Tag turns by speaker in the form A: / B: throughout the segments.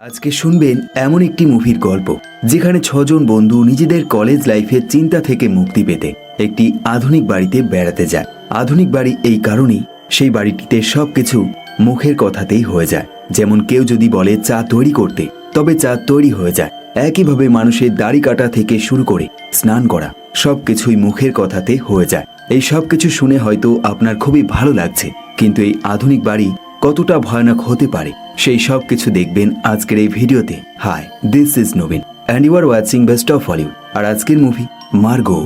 A: আজকে শুনবেন এমন একটি মুভির গল্প যেখানে ছজন বন্ধু নিজেদের কলেজ লাইফের চিন্তা থেকে মুক্তি পেতে একটি আধুনিক বাড়িতে বেড়াতে যায়। আধুনিক বাড়ি এই কারণেই সেই বাড়িটিতে সবকিছু মুখের কথাতেই হয়ে যায়। যেমন কেউ যদি বলে চা তৈরি করতে, তবে চা তৈরি হয়ে যায়। একইভাবে মানুষের দাড়ি কাটা থেকে শুরু করে স্নান করা সবকিছুই মুখের কথাতে হয়ে যায়। এই সবকিছু শুনে হয়তো আপনার খুবই ভালো লাগছে, কিন্তু এই আধুনিক বাড়ি কতটা ভয়ানক হতে পারে সেই সব কিছু দেখবেন আজকের এই ভিডিওতে। হাই, দিস ইজ নবীন and you are watching best of Hollywood. আর আজকের মুভি মার্গো।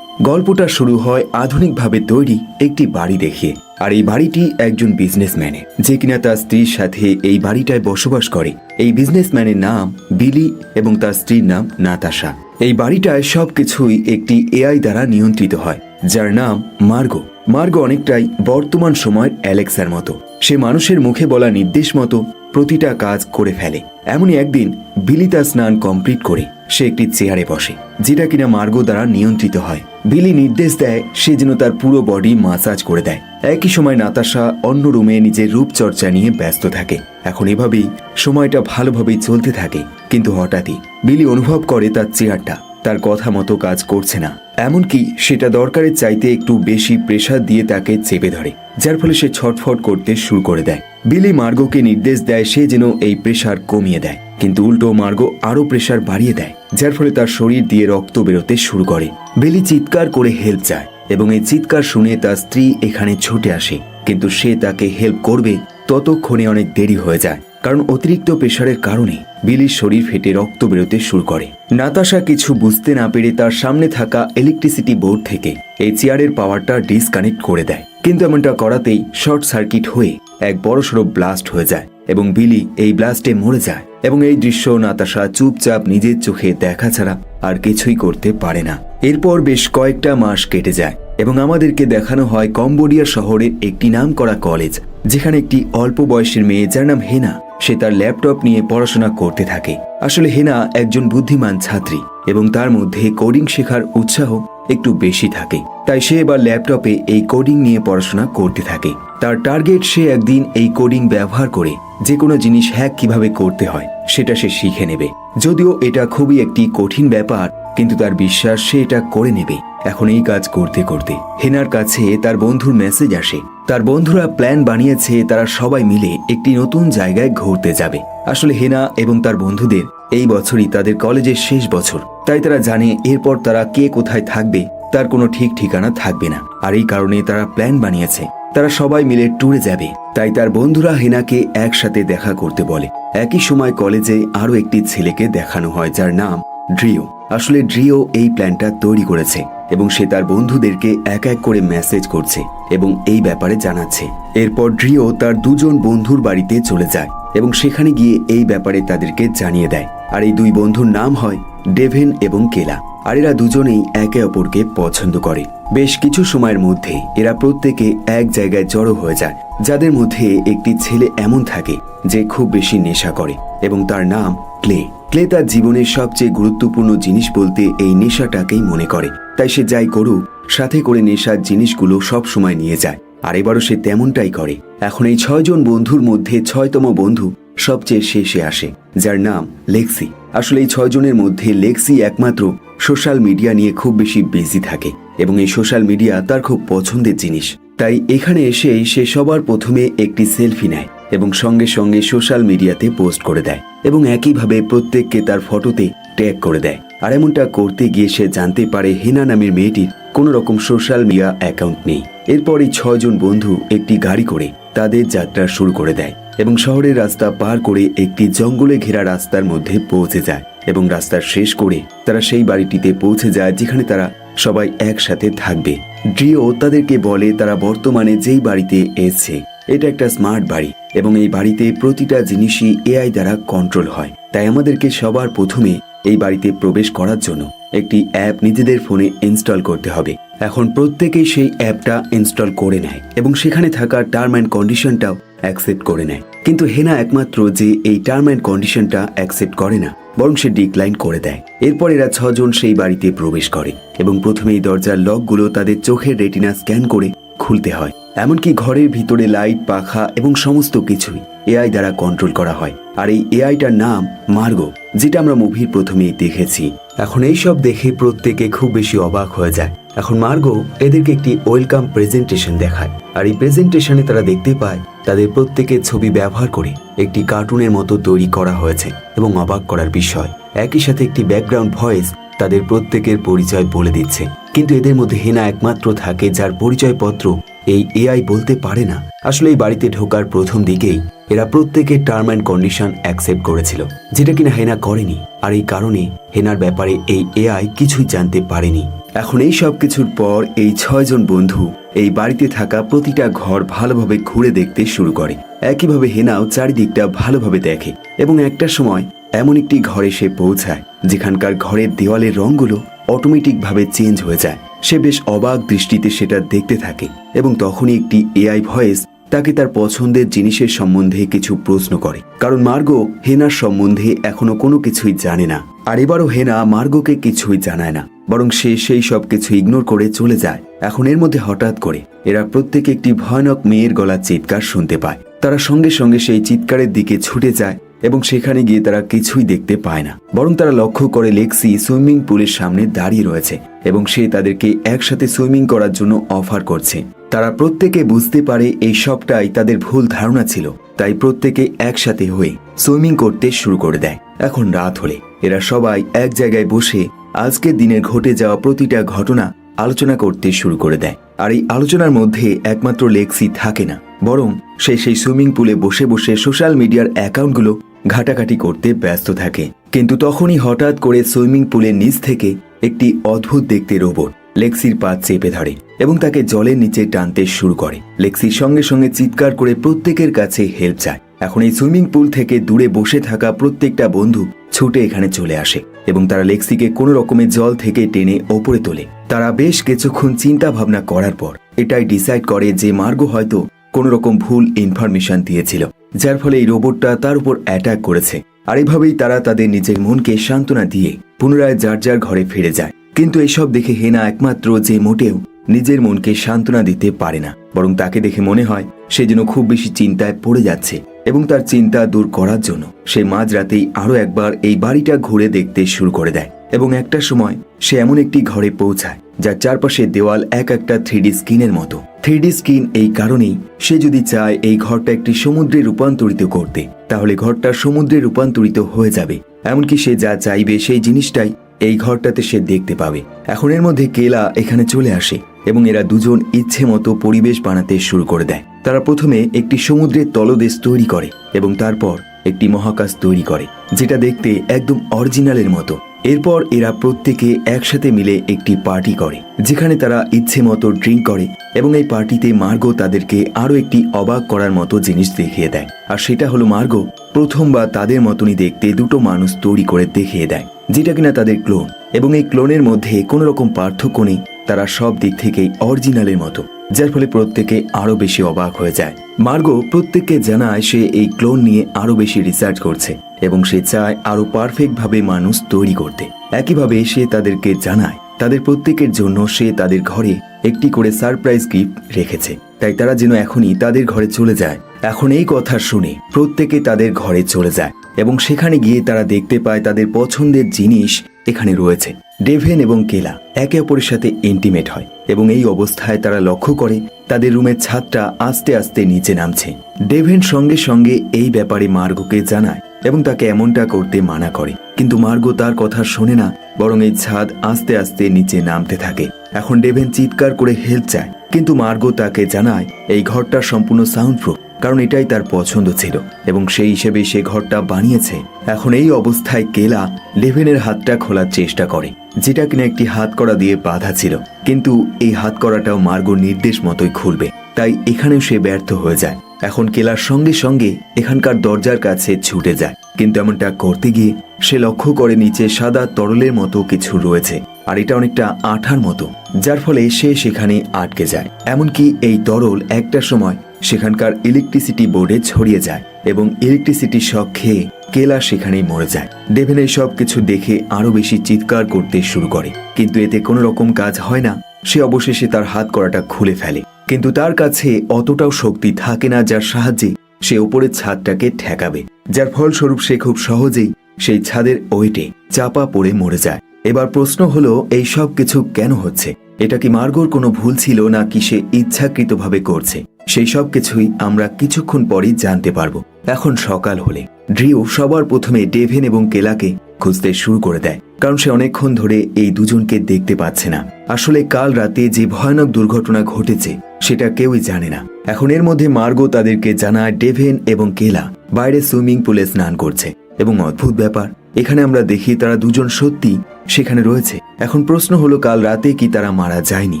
A: গল্পটা শুরু হয় আধুনিকভাবে তৈরি একটি বাড়ি দেখিয়ে। আর এই বাড়িটি একজন বিজনেসম্যানের, যে কিনা তার স্ত্রীর সাথে এই বাড়িটায় বসবাস করে। এই বিজনেসম্যানের নাম বিলি এবং তার স্ত্রীর নাম নাতাশা। এই বাড়িটায় সবকিছুই একটি এআই দ্বারা নিয়ন্ত্রিত হয়, যার নাম মার্গো। মার্গো অনেকটাই বর্তমান সময়ের অ্যালেক্সার মতো। সে মানুষের মুখে বলা নির্দেশ মতো প্রতিটা কাজ করে ফেলে। এমনই একদিন বিলি তার স্নান কমপ্লিট করে সে একটি চেয়ারে বসে, যেটা কিনা মার্গো দ্বারা নিয়ন্ত্রিত হয়। বিলি নির্দেশ দেয় সে যেন তার পুরো বডি মাসাজ করে দেয়। একই সময় নাতাশা অন্য রুমে নিজের রূপচর্চা নিয়ে ব্যস্ত থাকে। এখন এভাবেই সময়টা ভালোভাবেই চলতে থাকে, কিন্তু হঠাৎই বিলি অনুভব করে তার চেয়ারটা তার কথা মতো কাজ করছে না। এমনকি সেটা দরকারের চাইতে একটু বেশি প্রেসার দিয়ে তাকে চেপে ধরে, যার ফলে সে ছটফট করতে শুরু করে দেয়। বিলি মার্গোকে নির্দেশ দেয় সে যেন এই প্রেসার কমিয়ে দেয়, কিন্তু উল্টো মার্গো আরো প্রেসার বাড়িয়ে দেয়, যার ফলে তার শরীর দিয়ে রক্ত বেরোতে শুরু করে। বিলি চিৎকার করে হেল্প চায় এবং এই চিৎকার শুনে তার স্ত্রী এখানে ছুটে আসে, কিন্তু সে তাকে হেল্প করবে ততক্ষণে অনেক দেরি হয়ে যায়, কারণ অতিরিক্ত প্রেসারের কারণে বিলির শরীর ফেটে রক্ত বেরোতে শুরু করে। নাতাশা কিছু বুঝতে না পেরে তার সামনে থাকা ইলেকট্রিসিটি বোর্ড থেকে এই চেয়ারের পাওয়ারটা ডিসকানেক্ট করে দেয়, কিন্তু এমনটা করাতেই শর্ট সার্কিট হয়ে এক বড়সড় ব্লাস্ট হয়ে যায় এবং বিলি এই ব্লাস্টে মরে যায়। এবং এই দৃশ্য নাতাশা চুপচাপ নিজের চোখে দেখা ছাড়া আর কিছুই করতে পারে না। এরপর বেশ কয়েকটা মাস কেটে যায় এবং আমাদেরকে দেখানো হয় কম্বোডিয়া শহরের একটি নামকরা কলেজ, যেখানে একটি অল্প বয়সের মেয়ে যার নাম হেনা, সে তার ল্যাপটপ নিয়ে পড়াশোনা করতে থাকে। আসলে হেনা একজন বুদ্ধিমান ছাত্রী এবং তার মধ্যে কোডিং শেখার উৎসাহ একটু বেশি থাকে, তাই সে এবার ল্যাপটপে এই কোডিং নিয়ে পড়াশোনা করতে থাকে। তার টার্গেট সে একদিন এই কোডিং ব্যবহার করে যে কোনো জিনিস হ্যাক কিভাবে করতে হয় সেটা সে শিখে নেবে। যদিও এটা খুবই একটি কঠিন ব্যাপার, কিন্তু তার বিশ্বাস সে এটা করে নেবে। এখন এই কাজ করতে করতে হেনার কাছে তার বন্ধুর মেসেজ আসে। তার বন্ধুরা প্ল্যান বানিয়েছে তারা সবাই মিলে একটি নতুন জায়গায় ঘুরতে যাবে। আসলে হেনা এবং তার বন্ধুদের এই বছরই তাদের কলেজের শেষ বছর, তাই তারা জানে এরপর তারা কে কোথায় থাকবে তার কোনো ঠিক ঠিকানা থাকবে না। আর এই কারণে তারা প্ল্যান বানিয়েছে তারা সবাই মিলে ট্যুরে যাবে। তাই তার বন্ধুরা হেনাকে একসাথে দেখা করতে বলে। একই সময় কলেজে আরো একটি ছেলেকে দেখানো হয় যার নাম ড্রিও। আসলে ড্রিও এই প্ল্যানটা তৈরি করেছে এবং সে তার বন্ধুদেরকে এক এক করে মেসেজ করছে এবং এই ব্যাপারে জানাচ্ছে। এরপর ড্রিও তার দুজন বন্ধুর বাড়িতে চলে যায় এবং সেখানে গিয়ে এই ব্যাপারে তাদেরকে জানিয়ে দেয়। আর এই দুই বন্ধুর নাম হয় ডেভেন এবং কেলা। আর এরা দুজনেই একে অপরকে পছন্দ করে। বেশ কিছু সময়ের মধ্যে এরা প্রত্যেকে এক জায়গায় জড়ো হয়ে যায়, যাদের মধ্যে একটি ছেলে এমন থাকে যে খুব বেশি নেশা করে এবং তার নাম ক্লে। ক্লে তার জীবনের সবচেয়ে গুরুত্বপূর্ণ জিনিস বলতে এই নেশাটাকেই মনে করে, তাই সে যাই করুক সাথে করে নেশার জিনিসগুলো সব সময় নিয়ে যায়। আর এবারও সে তেমনটাই করে। এখন এই 6 জন বন্ধুর মধ্যে 6তম বন্ধু সবচেয়ে শেষে আসে, যার নাম লেক্সি। আসলে এই 6 জনের মধ্যে লেক্সি একমাত্র সোশ্যাল মিডিয়া নিয়ে খুব বেশি বিজি থাকে এবং এই সোশ্যাল মিডিয়া তার খুব পছন্দের জিনিস। তাই এখানে এসে সে সবার প্রথমে একটি সেলফি নেয় এবং সঙ্গে সঙ্গে সোশ্যাল মিডিয়াতে পোস্ট করে দেয় এবং একইভাবে প্রত্যেককে তার ফটোতে ট্যাগ করে দেয়। আর এমনটা করতে গিয়ে সে জানতে পারে হেনা নামের মেয়েটির কোনো রকম সোশ্যাল মিডিয়া অ্যাকাউন্ট নেই। এরপর এই 6 জন বন্ধু একটি গাড়ি করে তাদের যাত্রা শুরু করে দেয় এবং শহরের রাস্তা পার করে একটি জঙ্গলে ঘেরা রাস্তার মধ্যে পৌঁছে যায় এবং রাস্তার শেষ করে তারা সেই বাড়িটিতে পৌঁছে যায় যেখানে তারা সবাই একসাথে থাকবে। ড্রিও তাদেরকে বলে তারা বর্তমানে যেই বাড়িতে এসেছে এটা একটা স্মার্ট বাড়ি এবং এই বাড়িতে প্রতিটা জিনিসই এআই দ্বারা কন্ট্রোল হয়। তাই আমাদেরকে সবার প্রথমে এই বাড়িতে প্রবেশ করার জন্য একটি অ্যাপ নিজেদের ফোনে ইনস্টল করতে হবে। এখন প্রত্যেকেই সেই অ্যাপটা ইনস্টল করে নেয় এবং সেখানে থাকা টার্ম অ্যান্ড কন্ডিশনটাও অ্যাকসেপ্ট করে নেয়, কিন্তু হেনা একমাত্র যে এই টার্ম অ্যান্ড কন্ডিশনটা অ্যাকসেপ্ট করে না, বরং সে ডিক্লাইন করে দেয়। এরপর এরা 6 জন সেই বাড়িতে প্রবেশ করে এবং প্রথমেই দরজার লকগুলো তাদের চোখের রেটিনা স্ক্যান করে খুলতে হয় এমনকি ঘরের ভিতরে লাইট, পাখা এবং সমস্ত কিছুই এআই দ্বারা কন্ট্রোল করা হয়। আর এই এআইটার নাম মার্গো, যেটা আমরা মুভির প্রথমেই দেখেছি। এখন এই সব দেখে প্রত্যেকে খুব বেশি অবাক হয়ে যায়। এখন মার্গো এদেরকে একটি ওয়েলকাম প্রেজেন্টেশন দেখায়, আর এই প্রেজেন্টেশনে তারা দেখতে পায় তাদের প্রত্যেকের ছবি ব্যবহার করে একটি কার্টুনের মতো তৈরি করা হয়েছে। এবং অবাক করার বিষয়, একই সাথে একটি ব্যাকগ্রাউন্ড ভয়েস তাদের প্রত্যেকের পরিচয় বলে দিচ্ছে। কিন্তু এদের মধ্যে হেনা একমাত্র থাকে যার পরিচয়পত্র এই এআই বলতে পারে না। আসলে এই বাড়িতে ঢোকার প্রথম দিকেই এরা প্রত্যেকে টার্ম অ্যান্ড কন্ডিশন অ্যাকসেপ্ট করেছিল, যেটা কিনা হেনা করেনি। আর এই কারণে হেনার ব্যাপারে এই এআই কিছুই জানতে পারেনি। এখন এই সব কিছুর পর এই 6 জন বন্ধু এই বাড়িতে থাকা প্রতিটা ঘর ভালোভাবে ঘুরে দেখতে শুরু করে। একইভাবে হেনাও চারিদিকটা ভালোভাবে দেখে এবং একটা সময় এমন একটি ঘরে সে পৌঁছায় যেখানকার ঘরের দেওয়ালের রঙগুলো অটোমেটিকভাবে চেঞ্জ হয়ে যায়। সে বেশ অবাক দৃষ্টিতে সেটা দেখতে থাকে এবং তখনই একটি এআই ভয়েস তাকে তার পছন্দের জিনিসের সম্বন্ধে কিছু প্রশ্ন করে, কারণ মার্গো হেনার সম্বন্ধে এখনো কোনো কিছুই জানে না। আর এবারও হেনা মার্গোকে কিছুই জানায় না, বরং সে সেই সব কিছু ইগনোর করে চলে যায়। এখন এর মধ্যে হঠাৎ করে এরা প্রত্যেকে একটি ভয়ানক মেয়ের গলার চিৎকার শুনতে পায়। তারা সঙ্গে সঙ্গে সেই চিৎকারের দিকে ছুটে যায় এবং সেখানে গিয়ে তারা কিছুই দেখতে পায় না, বরং তারা লক্ষ্য করে লেক্সি সুইমিং পুলের সামনে দাঁড়িয়ে রয়েছে এবং সে তাদেরকে একসাথে সুইমিং করার জন্য অফার করছে। তারা প্রত্যেকে বুঝতে পারে এই সবটাই তাদের ভুল ধারণা ছিল, তাই প্রত্যেকে একসাথে হয়ে সুইমিং করতে শুরু করে দেয়। এখন রাত হলে এরা সবাই এক জায়গায় বসে আজকের দিনে ঘটে যাওয়া প্রতিটা ঘটনা আলোচনা করতে শুরু করে দেয়। আর এই আলোচনার মধ্যে একমাত্র লেক্সি থাকে না, বরং সে সেই সুইমিং পুলে বসে বসে সোশ্যাল মিডিয়ার অ্যাকাউন্টগুলো ঘাটাঘাটি করতে ব্যস্ত থাকে। কিন্তু তখনই হঠাৎ করে সুইমিং পুলের নিচ থেকে একটি অদ্ভুত দেখতে রোবট লেক্সির পা চেপে ধরে এবং তাকে জলের নিচে টানতে শুরু করে। লেক্সির সঙ্গে সঙ্গে চিৎকার করে প্রত্যেকের কাছে হেল্প চায়। এখন এই সুইমিং পুল থেকে দূরে বসে থাকা প্রত্যেকটা বন্ধু ছুটে এখানে চলে আসে এবং তারা লেক্সিকে কোনো রকমের জল থেকে টেনে ওপরে তোলে। তারা বেশ কিছুক্ষণ চিন্তা ভাবনা করার পর এটাই ডিসাইড করে যে মার্গো হয়তো কোনো রকম ভুল ইনফরমেশন দিয়েছিল, যার ফলে এই রোবটটা তার উপর অ্যাটাক করেছে। আর এভাবেই তারা তাদের নিজের মনকে সান্ত্বনা দিয়ে পুনরায় যার যার ঘরে ফিরে যায়। কিন্তু এসব দেখে হেনা একমাত্র যে মোটেও নিজের মনকে সান্ত্বনা দিতে পারে না, বরং তাকে দেখে মনে হয় সে যেন খুব বেশি চিন্তায় পড়ে যাচ্ছে এবং তার চিন্তা দূর করার জন্য সে মাঝরাতেই আরো একবার এই বাড়িটা ঘুরে দেখতে শুরু করে দেয়। এবং একটা সময় সে এমন একটি ঘরে পৌঁছায় যার চারপাশে দেওয়াল এক একটা 3D স্ক্রিনের মতো। 3D স্ক্রিন এই কারণেই সে যদি চায় এই ঘরটা একটি সমুদ্রে রূপান্তরিত করতে, তাহলে ঘরটা সমুদ্রে রূপান্তরিত হয়ে যাবে। এমনকি সে যা চাইবে সেই জিনিসটাই এই ঘরটাতে সে দেখতে পাবে। এখন এর মধ্যে কেলা এখানে চলে আসে এবং এরা দুজন ইচ্ছে মতো পরিবেশ বানাতে শুরু করে দেয়। তারা প্রথমে একটি সমুদ্রের তলদেশ তৈরি করে এবং তারপর একটি মহাকাশ তৈরি করে, যেটা দেখতে একদম অরিজিনালের মতো। এরপর এরা প্রত্যেকে একসাথে মিলে একটি পার্টি করে, যেখানে তারা ইচ্ছে মতো ড্রিঙ্ক করে এবং এই পার্টিতে মার্গো তাদেরকে আরো একটি অবাক করার মতো জিনিস দেখিয়ে দেয়। আর সেটা হলো মার্গো প্রথমবার তাদের মতনই দেখতে দুটো মানুষ তৈরি করে দেখিয়ে দেয়, যেটা কিনা তাদের ক্লোন। এবং এই ক্লোনের মধ্যে কোনো রকম পার্থক্য নেই, তারা সব দিক থেকেই অরিজিনালের মতো, যার ফলে প্রত্যেকে আরো বেশি অবাক হয়ে যায়। মার্গো প্রত্যেককে জানায় সে এই ক্লোন নিয়ে আরো বেশি রিসার্চ করছে এবং সে চায় আরো পারফেক্ট ভাবে মানুষ তৈরি করতে। একইভাবে সে তাদেরকে জানায় তাদের প্রত্যেকের জন্য সে তাদের ঘরে একটি করে সারপ্রাইজ গিফট রেখেছে, তাই তারা যেন এখনই তাদের ঘরে চলে যায়। এখন এই কথা শুনে প্রত্যেকে তাদের ঘরে চলে যায় এবং সেখানে গিয়ে তারা দেখতে পায় তাদের পছন্দের জিনিস এখানে রয়েছে। ডেভেন এবং কেলা একে অপরের সাথে ইন্টিমেট হয় এবং এই অবস্থায় তারা লক্ষ্য করে তাদের রুমের ছাদটা আস্তে আস্তে নিচে নামছে। ডেভেন সঙ্গে সঙ্গে এই ব্যাপারে মার্গোকে জানায় এবং তাকে এমনটা করতে মানা করে, কিন্তু মার্গো তার কথা শোনে না, বরং এই ছাদ আস্তে আস্তে নিচে নামতে থাকে। এখন ডেভেন চিৎকার করে হেল্প চায়, কিন্তু মার্গো তাকে জানায় এই ঘরটা সম্পূর্ণ সাউন্ড প্রুফ, কারণ এটাই তার পছন্দ ছিল এবং সেই হিসেবে সে ঘরটা বানিয়েছে। এখন এই অবস্থায় কেলা ডেভেনের হাতটা খোলার চেষ্টা করে, যেটা কিনা একটি হাতকড়া দিয়ে বাঁধা ছিল, কিন্তু এই হাতকড়াটাও মার্গোর নির্দেশ মতোই খুলবে, তাই এখানেও সে ব্যর্থ হয়ে যায়। এখন কেলার সঙ্গে সঙ্গে এখানকার দরজার কাছে ছুটে যায়, কিন্তু এমনটা করতে গিয়ে সে লক্ষ্য করে নিচে সাদা তরলের মতো কিছু রয়েছে, আর এটা অনেকটা আঠার মতো, যার ফলে সে সেখানে আটকে যায়। এমনকি এই তরল একটা সময় সেখানকার ইলেকট্রিসিটি বোর্ডে ছড়িয়ে যায় এবং ইলেকট্রিসিটি শক খেয়ে কেলা সেখানেই মরে যায়। ডেভেন এই সব কিছু দেখে আরো বেশি চিৎকার করতে শুরু করে, কিন্তু এতে কোনো রকম কাজ হয় না। সে অবশেষে তার হাত করাটা খুলে ফেলে, কিন্তু তার কাছে অতটাও শক্তি থাকে না যার সাহায্যে সে উপরের ছাদটাকে ঠেকাবে, যার ফলস্বরূপ সে খুব সহজেই সেই ছাদের ওয়েটে চাপা পড়ে মরে যায়। এবার প্রশ্ন হলো, এই সব কিছু কেন হচ্ছে? এটা কি মার্গোর কোনো ভুল ছিল নাকি সে ইচ্ছাকৃতভাবে করছে? সেই সব কিছুই আমরা কিছুক্ষণ পরেই জানতে পারবো। এখন সকাল হলে ড্রিউ সবার প্রথমে ডেভেন এবং কেলাকে খুঁজতে শুরু করে দেয়, কারণ সে অনেকক্ষণ ধরে এই দুজনকে দেখতে পাচ্ছে না। আসলে কাল রাতে যে ভয়ানক দুর্ঘটনা ঘটেছে সেটা কেউই জানে না। এখন এর মধ্যে মার্গো তাদেরকে জানায় ডেভেন এবং কেলা বাইরে সুইমিং পুলে স্নান করছে, এবং অদ্ভুত ব্যাপার, এখানে আমরা দেখি তারা দুজন সত্যি সেখানে রয়েছে। এখন প্রশ্ন হলো, কাল রাতে কি তারা মারা যায়নি?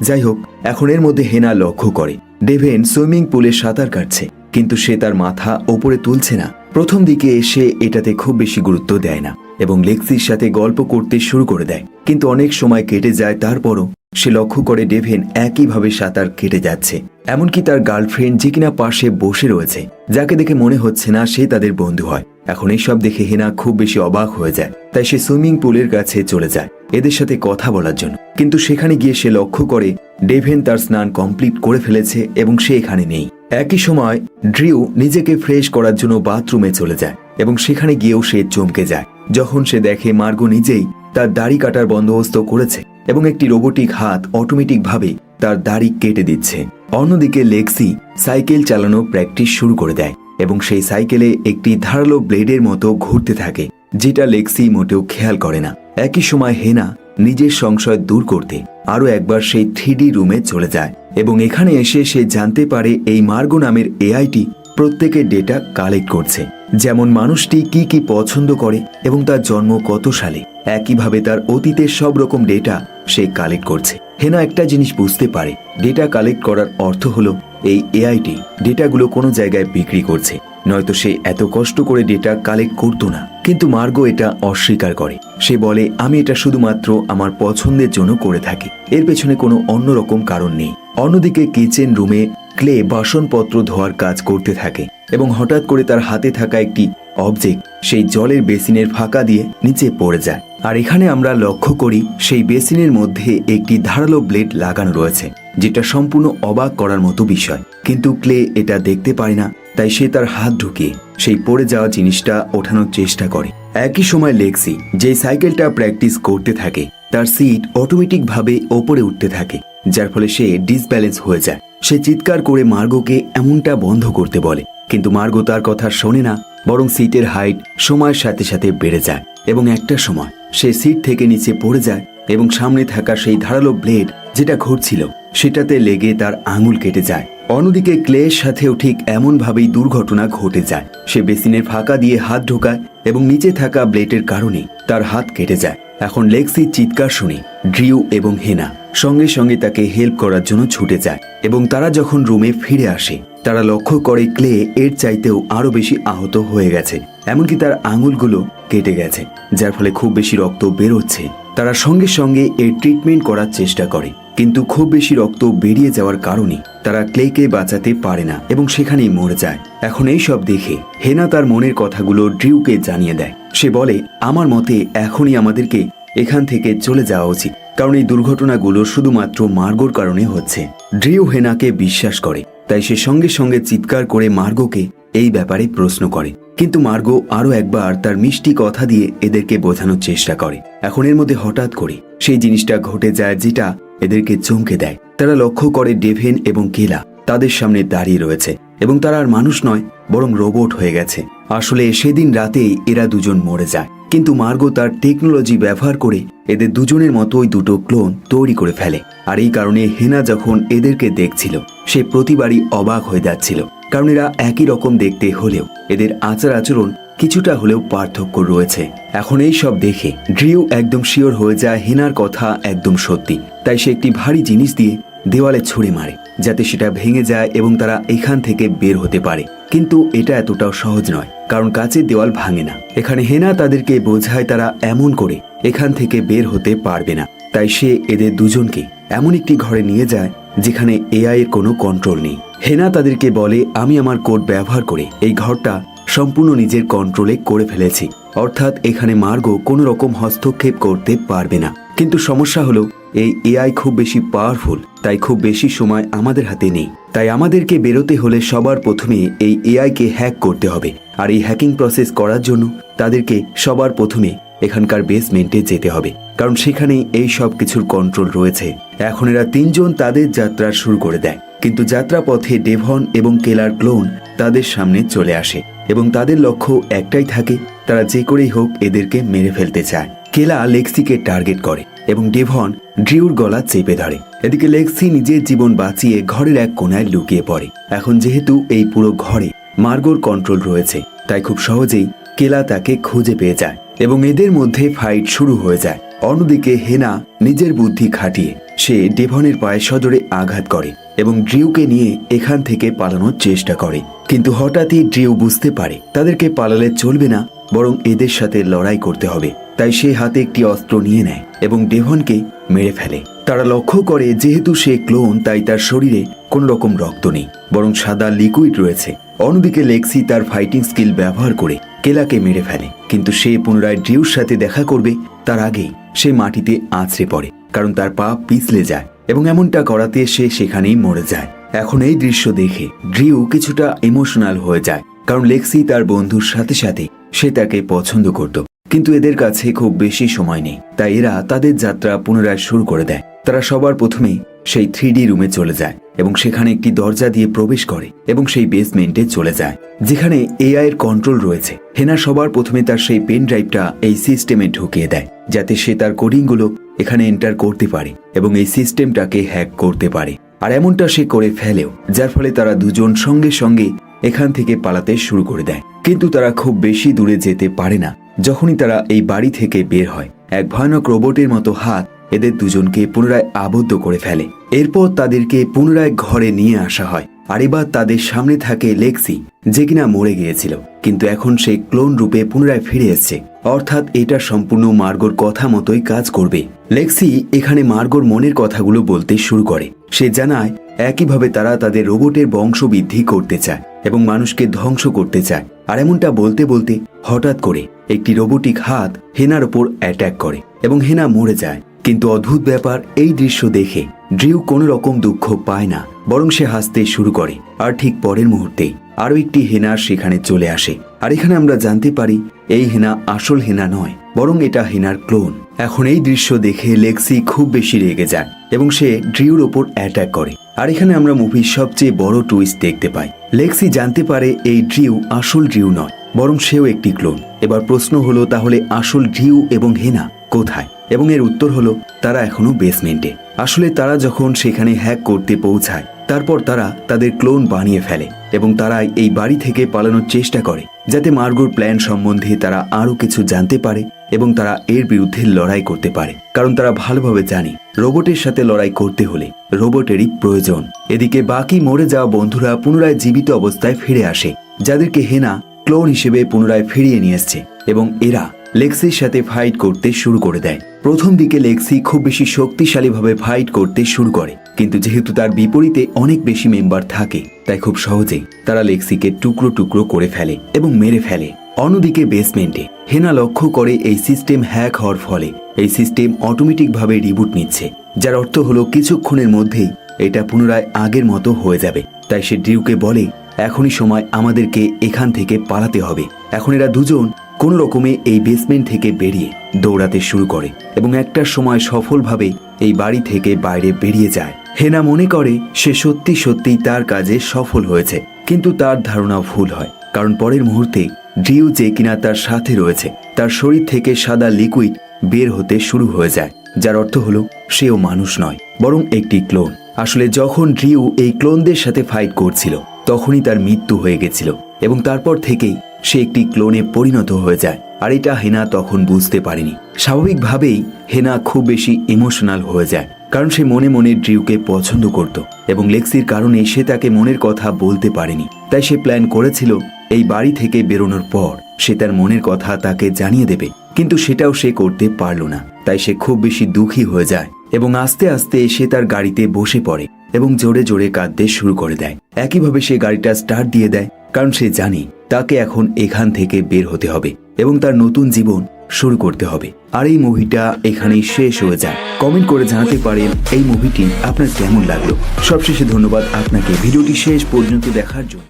A: যাই হোক, এখন এর মধ্যে হেনা লক্ষ্য করে ডেভেন সুইমিং পুলে সাঁতার কাটছে, কিন্তু সে তার মাথা ওপরে তুলছে না। প্রথম দিকে এসে এটাতে খুব বেশি গুরুত্ব দেয় না এবং লেক্সির সাথে গল্প করতে শুরু করে দেয়, কিন্তু অনেক সময় কেটে যায়। তারপরও সে লক্ষ্য করে ডেভেন একইভাবে সাঁতার কেটে যাচ্ছে, এমনকি তার গার্লফ্রেন্ড যে কিনা পাশে বসে রয়েছে, যাকে দেখে মনে হচ্ছে না সে তাদের বন্ধু হয়। এখন এইসব দেখে হেনা খুব বেশি অবাক হয়ে যায়, তাই সে সুইমিং পুলের কাছে চলে যায় এদের সাথে কথা বলার জন্য। কিন্তু সেখানে গিয়ে সে লক্ষ্য করে ডেভেন তার স্নান কমপ্লিট করে ফেলেছে এবং সে এখানে নেই। একই সময় ড্রিউ নিজেকে ফ্রেশ করার জন্য বাথরুমে চলে যায় এবং সেখানে গিয়েও সে চমকে যায় যখন সে দেখে মার্গো নিজেই তার দাড়ি কাটার বন্দোবস্ত করেছে এবং একটি রোবোটিক হাত অটোমেটিকভাবে তার দাড়ি কেটে দিচ্ছে। অন্যদিকে লেক্সি সাইকেল চালানো প্র্যাকটিস শুরু করে দেয় এবং সেই সাইকেলে একটি ধারালো ব্লেডের মতো ঘুরতে থাকে, যেটা লেক্সি মোটেও খেয়াল করে না। একই সময় হেনা নিজের সংশয় দূর করতে আরো একবার সেই 3D রুমে চলে যায় এবং এখানে এসে সে জানতে পারে এই মার্গো নামের এআইটি প্রত্যেকের ডেটা কালেক্ট করছে, যেমন মানুষটি কি কি পছন্দ করে এবং তার জন্ম কত সালে। একইভাবে তার অতীতের সব রকম ডেটা সে কালেক্ট করছে। হেনা একটা জিনিস বুঝতে পারে, ডেটা কালেক্ট করার অর্থ হলো এই এআইটি ডেটাগুলো কোনো জায়গায় বিক্রি করছে, নয়তো সে এত কষ্ট করে ডেটা কালেক্ট করতো না। কিন্তু মার্গো এটা অস্বীকার করে। সে বলে, আমি এটা শুধুমাত্র আমার পছন্দের জন্য করে থাকি, এর পেছনে কোনো অন্যরকম কারণ নেই। অন্যদিকে কিচেন রুমে ক্লে বাসনপত্র ধোয়ার কাজ করতে থাকে এবং হঠাৎ করে তার হাতে থাকা একটি অবজেক্ট সেই জলের বেসিনের ফাঁকা দিয়ে নিচে পড়ে যায়। আর এখানে আমরা লক্ষ্য করি সেই বেসিনের মধ্যে একটি ধারালো ব্লেড লাগানো রয়েছে, যেটা সম্পূর্ণ অবাক করার মতো বিষয়। কিন্তু ক্লে এটা দেখতে পারে না, তাই সে তার হাত ঢুকিয়ে সেই পড়ে যাওয়া জিনিসটা ওঠানোর চেষ্টা করে। একই সময় লেক্সি যে সাইকেলটা প্র্যাকটিস করতে থাকে তার সিট অটোমেটিকভাবে ওপরে উঠতে থাকে, যার ফলে সে ডিসব্যালেন্স হয়ে যায়। সে চিৎকার করে মার্গোকে এমনটা বন্ধ করতে বলে, কিন্তু মার্গো তার কথা শোনে না, বরং সিটের হাইট সময়ের সাথে সাথে বেড়ে যায় এবং একটা সময় সে সিট থেকে নিচে পড়ে যায় এবং সামনে থাকা সেই ধারালো ব্লেড যেটা ঘুরছিল সেটাতে লেগে তার আঙুল কেটে যায়। অন্যদিকে ক্লের সাথেও ঠিক এমনভাবেই দুর্ঘটনা ঘটে যায়। সে বেসিনের ফাঁকা দিয়ে হাত ঢোকায় এবং নিচে থাকা ব্লেডের কারণে তার হাত কেটে যায়। এখন লেক্সির চিৎকার শুনে ড্রিউ এবং হেনা সঙ্গে সঙ্গে তাকে হেল্প করার জন্য ছুটে যায় এবং তারা যখন রুমে ফিরে আসে তারা লক্ষ্য করে ক্লে এর চাইতেও আরো বেশি আহত হয়ে গেছে, এমনকি তার আঙুলগুলো কেটে গেছে, যার ফলে খুব বেশি রক্ত বেরোচ্ছে। তারা সঙ্গে সঙ্গে এর ট্রিটমেন্ট করার চেষ্টা করে, কিন্তু খুব বেশি রক্ত বেরিয়ে যাওয়ার কারণে তারা ক্লেকে বাঁচাতে পারে না এবং সেখানেই মরে যায়। এখন এই সব দেখে হেনা তার মনের কথাগুলো ড্রিউকে জানিয়ে দেয়। সে বলে, আমার মতে এখনই আমাদেরকে এখান থেকে চলে যাওয়া উচিত, কারণ এই দুর্ঘটনাগুলো শুধুমাত্র মার্গোর কারণে হচ্ছে। ড্রিউ হেনাকে বিশ্বাস করে, তাই সে সঙ্গে সঙ্গে চিৎকার করে মার্গোকে এই ব্যাপারে প্রশ্ন করে, কিন্তু মার্গো আরো একবার তার মিষ্টি কথা দিয়ে এদেরকে বোঝানোর চেষ্টা করে। এখন এর মধ্যে হঠাৎ করে সেই জিনিসটা ঘটে যায় যেটা এদেরকে চমকে দেয়। তারা লক্ষ্য করে ডেভেন এবং কেলা তাদের সামনে দাঁড়িয়ে রয়েছে এবং তারা আর মানুষ নয়, বরং রোবট হয়ে গেছে। আসলে সেদিন রাতেই এরা দুজন মরে যায়, কিন্তু মার্গো তার টেকনোলজি ব্যবহার করে এদের দুজনের মতোই দুটো ক্লোন তৈরি করে ফেলে। আর এই কারণে হেনা যখন এদেরকে দেখছিল সে প্রতিবারই অবাক হয়ে যাচ্ছিল, কারণ এরা একই রকম দেখতে হলেও এদের আচার আচরণ কিছুটা হলেও পার্থক্য রয়েছে। এখন এই সব দেখে ড্রিউ একদম শিওর হয়ে যায় হেনার কথা একদম সত্যি, তাই সে একটি ভারী জিনিস দিয়ে দেওয়ালে ছুঁড়ে মারে যাতে সেটা ভেঙে যায় এবং তারা এখান থেকে বের হতে পারে। কিন্তু এটা এতটাও সহজ নয়, কারণ কাচের দেওয়াল ভাঙে না। এখানে হেনা তাদেরকে বোঝায় তারা এমন করে এখান থেকে বের হতে পারবে না, তাই সে এদের দুজনকে এমন একটি ঘরে নিয়ে যায় যেখানে এআই এর কোনো কন্ট্রোল নেই। হেনা তাদেরকে বলে, আমি আমার কোড ব্যবহার করে এই ঘরটা সম্পূর্ণ নিজের কন্ট্রোলে করে ফেলেছি, অর্থাৎ এখানে মার্গো কোনো রকম হস্তক্ষেপ করতে পারবে না। কিন্তু সমস্যা হলো এই এআই খুব বেশি পাওয়ারফুল, তাই খুব বেশি সময় আমাদের হাতে নেই। তাই আমাদেরকে বেরোতে হলে সবার প্রথমে এই এআইকে হ্যাক করতে হবে। আর এই হ্যাকিং প্রসেস করার জন্য তাদেরকে সবার প্রথমে এখানকার বেসমেন্টে যেতে হবে, কারণ সেখানেই এই সব কিছুর কন্ট্রোল রয়েছে। এখন এরা তিনজন তাদের যাত্রা শুরু করে দেয়, কিন্তু যাত্রা পথে ডেভন এবং কেলার ক্লোন তাদের সামনে চলে আসে এবং তাদের লক্ষ্য একটাই থাকে, তারা যে করেই হোক এদেরকে মেরে ফেলতে চায়। কেলা লেক্সিকে টার্গেট করে এবং ডেভন ড্রিউর গলা চেপে ধরে। এদিকে লেক্সি নিজের জীবন বাঁচিয়ে ঘরের এক কোণায় লুকিয়ে পড়ে। এখন যেহেতু এই পুরো ঘরে মার্গোর কন্ট্রোল রয়েছে, তাই খুব সহজেই কেলা তাকে খুঁজে পেয়ে যায় এবং এদের মধ্যে ফাইট শুরু হয়ে যায়। অন্যদিকে হেনা নিজের বুদ্ধি খাটিয়ে সে ডেভনের পায়ে সজোরে আঘাত করে এবং ড্রিউকে নিয়ে এখান থেকে পালানোর চেষ্টা করে। কিন্তু হঠাৎই ড্রিউ বুঝতে পারে তাদেরকে পালালে চলবে না, বরং এদের সাথে লড়াই করতে হবে। তাই সে হাতে একটি অস্ত্র নিয়ে নেয় এবং ডেভনকে মেরে ফেলে। তারা লক্ষ্য করে যেহেতু সে ক্লোন, তাই তার শরীরে কোন রকম রক্ত নেই, বরং সাদা লিকুইড রয়েছে। অন্যদিকে লেক্সি তার ফাইটিং স্কিল ব্যবহার করে কেলাকে মেরে ফেলে, কিন্তু সে পুনরায় ড্রিউর সাথে দেখা করবে তার আগেই সে মাটিতে আছড়ে পড়ে, কারণ তার পা পিছলে যায় এবং এমনটা করাতে সে সেখানেই মরে যায়। এখন এই দৃশ্য দেখে ড্রিউ কিছুটা ইমোশনাল হয়ে যায়, কারণ লেক্সি তার বন্ধুর সাথে সাথে সে তাকে পছন্দ করত। কিন্তু এদের কাছে খুব বেশি সময় নেই, তাই এরা তাদের যাত্রা পুনরায় শুরু করে দেয়। তারা সবার প্রথমে সেই 3D রুমে চলে যায় এবং সেখানে একটি দরজা দিয়ে প্রবেশ করে এবং সেই বেসমেন্টে চলে যায়, যেখানে এআই এর কন্ট্রোল রয়েছে। হেনা সবার প্রথমে তার সেই পেন ড্রাইভটা এই সিস্টেমে ঢুকিয়ে দেয়, যাতে সে তার কোডিংগুলো এখানে এন্টার করতে পারে এবং এই সিস্টেমটাকে হ্যাক করতে পারে। আর এমনটা সে করে ফেলেও, যার ফলে তারা দুজন সঙ্গে সঙ্গে এখান থেকে পালাতে শুরু করে দেয়। কিন্তু তারা খুব বেশি দূরে যেতে পারে না। যখনই তারা এই বাড়ি থেকে বের হয়, এক ভয়ানক রোবটের মতো হাত এদের দুজনকে পুনরায় আবদ্ধ করে ফেলে। এরপর তাদেরকে পুনরায় ঘরে নিয়ে আসা হয়। আর এবার তাদের সামনে থাকে লেক্সি, যে কিনা মরে গিয়েছিল, কিন্তু এখন সে ক্লোন রূপে পুনরায় ফিরে এসছে। অর্থাৎ এটা সম্পূর্ণ মার্গোর কথা মতোই কাজ করবে। লেক্সি এখানে মার্গোর মনের কথাগুলো বলতে শুরু করে। সে জানায় একইভাবে তারা তাদের রোবটের বংশবৃদ্ধি করতে চায় এবং মানুষকে ধ্বংস করতে চায়। আর এমনটা বলতে বলতে হঠাৎ করে একটি রোবোটিক হাত হেনার উপর অ্যাটাক করে এবং হেনা মরে যায়। কিন্তু অদ্ভুত ব্যাপার, এই দৃশ্য দেখে ড্রিউ কোনো রকম দুঃখ পায় না, বরং সে হাসতে শুরু করে। আর ঠিক পরের মুহূর্তেই আরো একটি হেনা সেখানে চলে আসে। আর এখানে আমরা জানতে পারি এই হেনা আসল হেনা নয়, বরং এটা হেনার ক্লোন। এখন এই দৃশ্য দেখে লেক্সি খুব বেশি রেগে যায় এবং সে ড্রিউর ওপর অ্যাটাক করে। আর এখানে আমরা মুভির সবচেয়ে বড় টুইস্ট দেখতে পাই। লেক্সি জানতে পারে এই ড্রিউ আসল ড্রিউ নয়, বরং সেও একটি ক্লোন। এবার প্রশ্ন হলো, তাহলে আসল ড্রিউ এবং হেনা কোথায়? এবং এর উত্তর হলো, তারা এখনো বেসমেন্টে। আসলে তারা যখন সেখানে হ্যাক করতে পৌঁছায়, তারপর তারা তাদের ক্লোন বানিয়ে ফেলে এবং তারা এই বাড়ি থেকে পালানোর চেষ্টা করে, যাতে মার্গোর প্ল্যান সম্বন্ধে তারা আরো কিছু জানতে পারে এবং তারা এর বিরুদ্ধে লড়াই করতে পারে। কারণ তারা ভালোভাবে জানে রোবটের সাথে লড়াই করতে হলে রোবটেরই প্রয়োজন। এদিকে বাকি মরে যাওয়া বন্ধুরা পুনরায় জীবিত অবস্থায় ফিরে আসে, যাদেরকে হেনা ক্লোন হিসেবে পুনরায় ফিরিয়ে নিয়ে এসছে এবং এরা লেক্সির সাথে ফাইট করতে শুরু করে দেয়। প্রথম দিকে লেক্সি খুব বেশি শক্তিশালীভাবে ফাইট করতে শুরু করে, কিন্তু যেহেতু তার বিপরীতে অনেক বেশি মেম্বার থাকে, তাই খুব সহজেই তারা লেক্সিকে টুকরো টুকরো করে ফেলে এবং মেরে ফেলে। অন্যদিকে বেসমেন্টে হেনা লক্ষ্য করে এই সিস্টেম হ্যাক হওয়ার ফলে এই সিস্টেম অটোমেটিকভাবে রিবুট নিচ্ছে, যার অর্থ হলো কিছুক্ষণের মধ্যেই এটা পুনরায় আগের মতো হয়ে যাবে। তাই সে ড্রিউকে বলে, এখনই সময় আমাদেরকে এখান থেকে পালাতে হবে। এখন এরা দুজন কোন রকমে এই বেসমেন্ট থেকে বেরিয়ে দৌড়াতে শুরু করে এবং একটা সময় সফলভাবে এই বাড়ি থেকে বাইরে বেরিয়ে যায়। হেনা মনে করে সে সত্যি সত্যিই তার কাজে সফল হয়েছে, কিন্তু তার ধারণা ভুল হয়, কারণ পরের মুহূর্তে ড্রিউ যে কিনা তার সাথে রয়েছে, তার শরীর থেকে সাদা লিকুইড বের হতে শুরু হয়ে যায়, যার অর্থ হলো সেও মানুষ নয়, বরং একটি ক্লোন। আসলে যখন ড্রিউ এই ক্লোনদের সাথে ফাইট করছিল, তখনই তার মৃত্যু হয়ে গেছিল এবং তারপর থেকেই সে একটি ক্লোনে পরিণত হয়ে যায়। আর এটা হেনা তখন বুঝতে পারেনি। স্বাভাবিকভাবেই হেনা খুব বেশি ইমোশনাল হয়ে যায়, কারণ সে মনে মনে ড্রিউকে পছন্দ করত এবং লেক্সির কারণে সে তাকে মনের কথা বলতে পারেনি। তাই সে প্ল্যান করেছিল এই বাড়ি থেকে বেরোনোর পর সে তার মনের কথা তাকে জানিয়ে দেবে, কিন্তু সেটাও সে করতে পারল না। তাই সে খুব বেশি দুঃখী হয়ে যায় এবং আস্তে আস্তে সে তার গাড়িতে বসে পড়ে এবং জোরে জোরে কাঁদতে শুরু করে দেয়। একইভাবে সে গাড়িটা স্টার্ট দিয়ে দেয়, কারণ সে জানে তাকে এখন এখান থেকে বের হতে হবে। এবং তার নতুন জীবন শুরু করতে হবে। আর এই মুভিটা এখানেই শেষ হয়ে যায়। কমেন্ট করে জানাতে পারেন এই মুভিটি আপনার কেমন লাগলো। সবশেষে ধন্যবাদ আপনাকে ভিডিওটি শেষ পর্যন্ত দেখার জন্য।